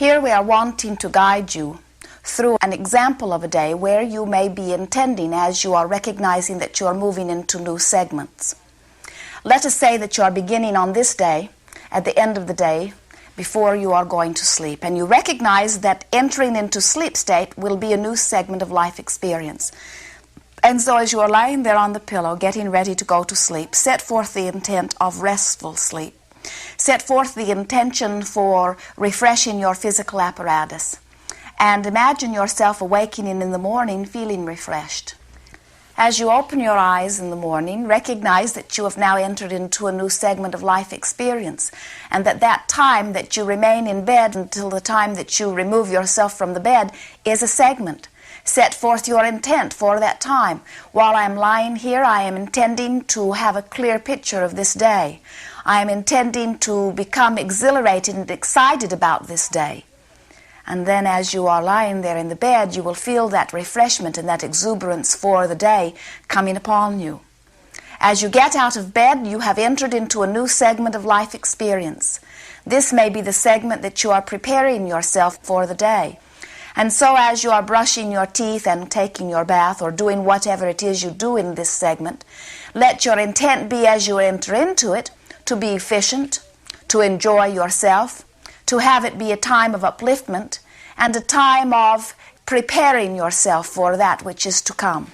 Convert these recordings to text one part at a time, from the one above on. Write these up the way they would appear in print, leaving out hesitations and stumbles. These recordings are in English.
Here we are wanting to guide you through an example of a day where you may be intending as you are recognizing that you are moving into new segments. Let us say that you are beginning on this day, at the end of the day, before you are going to sleep, and you recognize that entering into sleep state will be a new segment of life experience. And so as you are lying there on the pillow, getting ready to go to sleep, set forth the intent of restful sleep. Set forth the intention for refreshing your physical apparatus. And imagine yourself awakening in the morning feeling refreshed. As you open your eyes in the morning, recognize that you have now entered into a new segment of life experience, and that time that you remain in bed until the time that you remove yourself from the bed is a segment. Set forth your intent for that time. While I am lying here, I am intending to have a clear picture of this day. I am intending to become exhilarated and excited about this day. And then as you are lying there in the bed, you will feel that refreshment and that exuberance for the day coming upon you. As you get out of bed, you have entered into a new segment of life experience. This may be the segment that you are preparing yourself for the day. And so as you are brushing your teeth and taking your bath or doing whatever it is you do in this segment, let your intent be as you enter into it to be efficient, to enjoy yourself, to have it be a time of upliftment and a time of preparing yourself for that which is to come.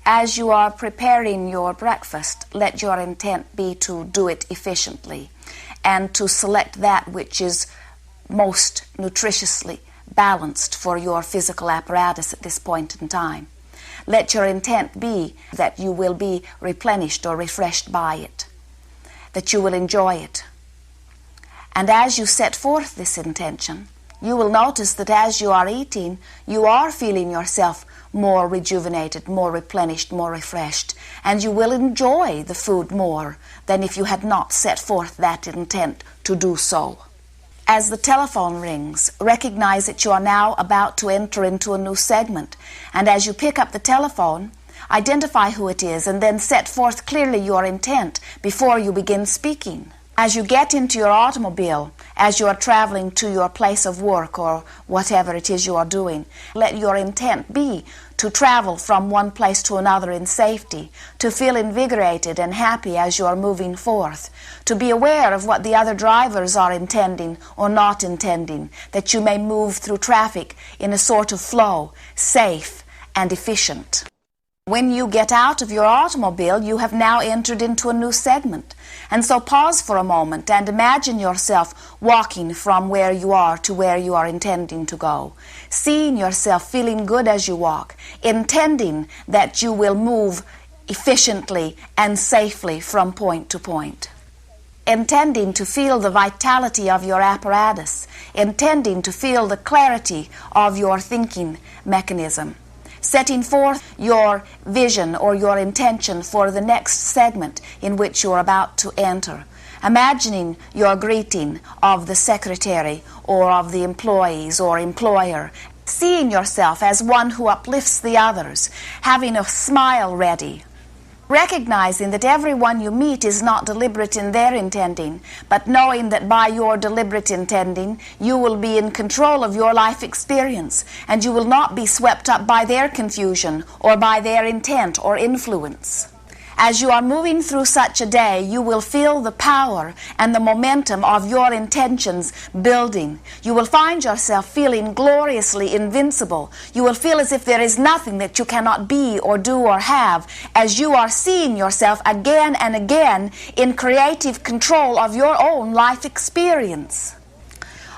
As you are preparing your breakfast, let your intent be to do it efficiently and to select that which is most nutritiously balanced for your physical apparatus at this point in time. Let your intent be that you will be replenished or refreshed by it, that you will enjoy it. And as you set forth this intention, you will notice that as you are eating, you are feeling yourself more rejuvenated, more replenished, more refreshed, and you will enjoy the food more than if you had not set forth that intent to do so. As the telephone rings, recognize that you are now about to enter into a new segment, and as you pick up the telephone, identify who it is and then set forth clearly your intent before you begin speaking. As you get into your automobile, as you are traveling to your place of work or whatever it is you are doing, let your intent be to travel from one place to another in safety, to feel invigorated and happy as you are moving forth, to be aware of what the other drivers are intending or not intending, that you may move through traffic in a sort of flow, safe and efficient. When you get out of your automobile, you have now entered into a new segment. And so pause for a moment and imagine yourself walking from where you are to where you are intending to go. Seeing yourself feeling good as you walk, intending that you will move efficiently and safely from point to point. Intending to feel the vitality of your apparatus, intending to feel the clarity of your thinking mechanism. Setting forth your vision or your intention for the next segment in which you are about to enter. Imagining your greeting of the secretary or of the employees or employer. Seeing yourself as one who uplifts the others, having a smile ready. Recognizing that everyone you meet is not deliberate in their intending, but knowing that by your deliberate intending, you will be in control of your life experience, and you will not be swept up by their confusion or by their intent or influence. As you are moving through such a day, you will feel the power and the momentum of your intentions building. You will find yourself feeling gloriously invincible. You will feel as if there is nothing that you cannot be or do or have, as you are seeing yourself again and again in creative control of your own life experience.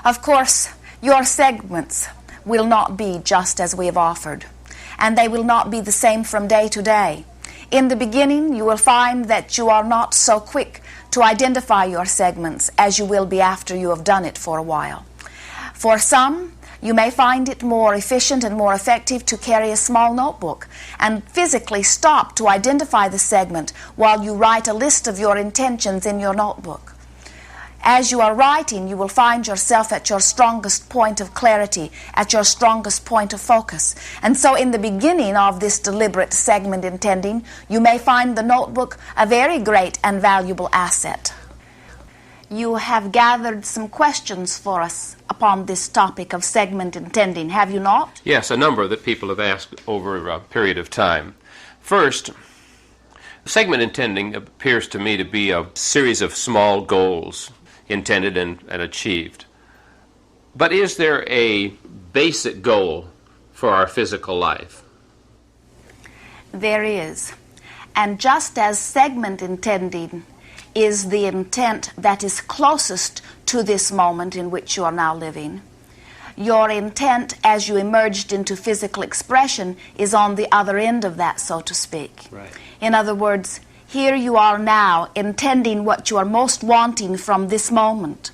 Of course, your segments will not be just as we have offered, and they will not be the same from day to day. In the beginning, you will find that you are not so quick to identify your segments as you will be after you have done it for a while. For some, you may find it more efficient and more effective to carry a small notebook and physically stop to identify the segment while you write a list of your intentions in your notebook. As you are writing, you will find yourself at your strongest point of clarity, at your strongest point of focus. And so in the beginning of this deliberate segment intending, you may find the notebook a very great and valuable asset. You have gathered some questions for us upon this topic of segment intending, have you not? Yes, a number that people have asked over a period of time. First, segment intending appears to me to be a series of small goals intended and achieved. But is there a basic goal for our physical life? There is. And just as segment intending is the intent that is closest to this moment in which you are now living, your intent as you emerged into physical expression is on the other end of that, so to speak. Right. In other words, here you are now intending what you are most wanting from this moment.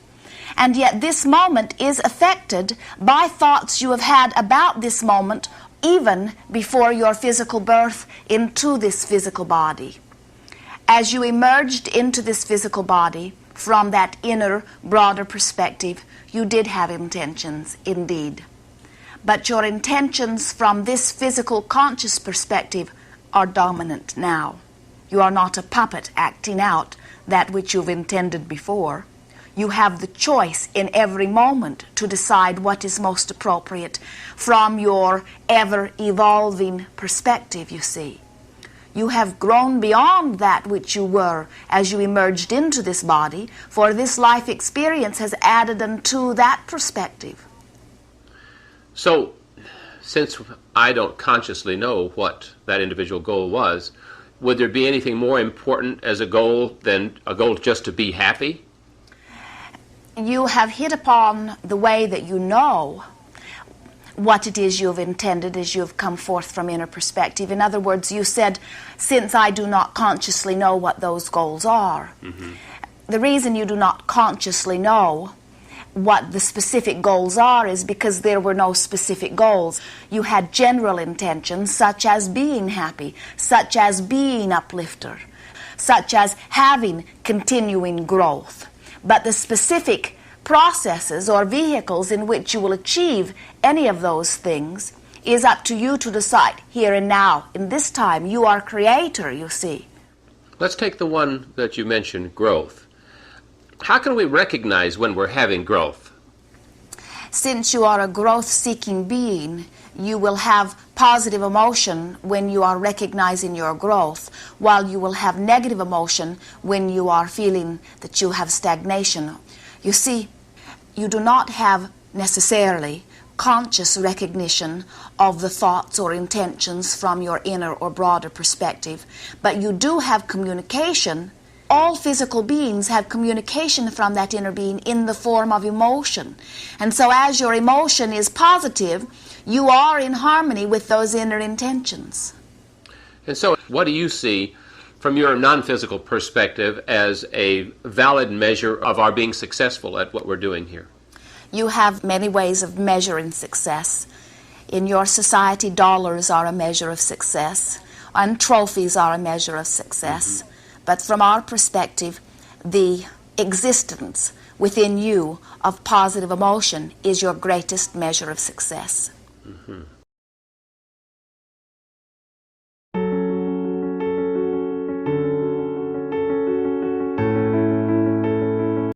And yet this moment is affected by thoughts you have had about this moment even before your physical birth into this physical body. As you emerged into this physical body from that inner, broader perspective, you did have intentions, indeed. But your intentions from this physical conscious perspective are dominant now. You are not a puppet acting out that which you've intended before. You have the choice in every moment to decide what is most appropriate from your ever-evolving perspective, you see. You have grown beyond that which you were as you emerged into this body, for this life experience has added unto that perspective. So, since I don't consciously know what that individual goal was, would there be anything more important as a goal than a goal just to be happy? You have hit upon the way that you know what it is you have intended as you have come forth from inner perspective. In other words, you said, since I do not consciously know what those goals are. Mm-hmm. The reason you do not consciously know what the specific goals are is because there were no specific goals. You had general intentions such as being happy, such as being uplifter, such as having continuing growth. But the specific processes or vehicles in which you will achieve any of those things is up to you to decide here and now. In this time, you are creator, you see. Let's take the one that you mentioned, growth. How can we recognize when we're having growth? Since you are a growth-seeking being, you will have positive emotion when you are recognizing your growth, while you will have negative emotion when you are feeling that you have stagnation. You see, you do not have necessarily conscious recognition of the thoughts or intentions from your inner or broader perspective, but you do have communication. All physical beings have communication from that inner being in the form of emotion. And so as your emotion is positive, you are in harmony with those inner intentions. And so what do you see from your non-physical perspective as a valid measure of our being successful at what we're doing here? You have many ways of measuring success. In your society, dollars are a measure of success, and trophies are a measure of success. Mm-hmm. But from our perspective, the existence within you of positive emotion is your greatest measure of success. Mm-hmm.